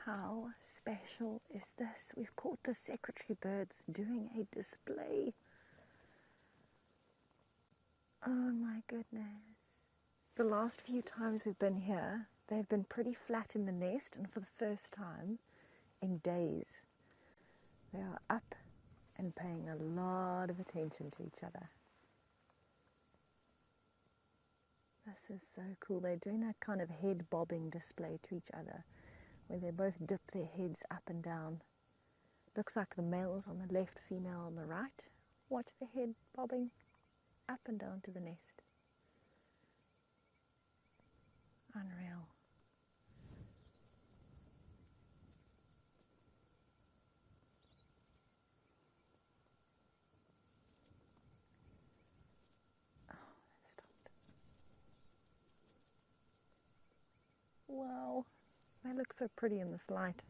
How special is this? We've caught the secretary birds doing a display. Oh my goodness. The last few times we've been here, they've been pretty flat in the nest, and for the first time in days, they are up and paying a lot of attention to each other. This is so cool. They're doing that kind of head bobbing display to each other, where they both dip their heads up and down. Looks like the male's on the left, female on the right. Watch the head bobbing up and down to the nest. Unreal. Oh, they've stopped. Wow, they look so pretty in this light.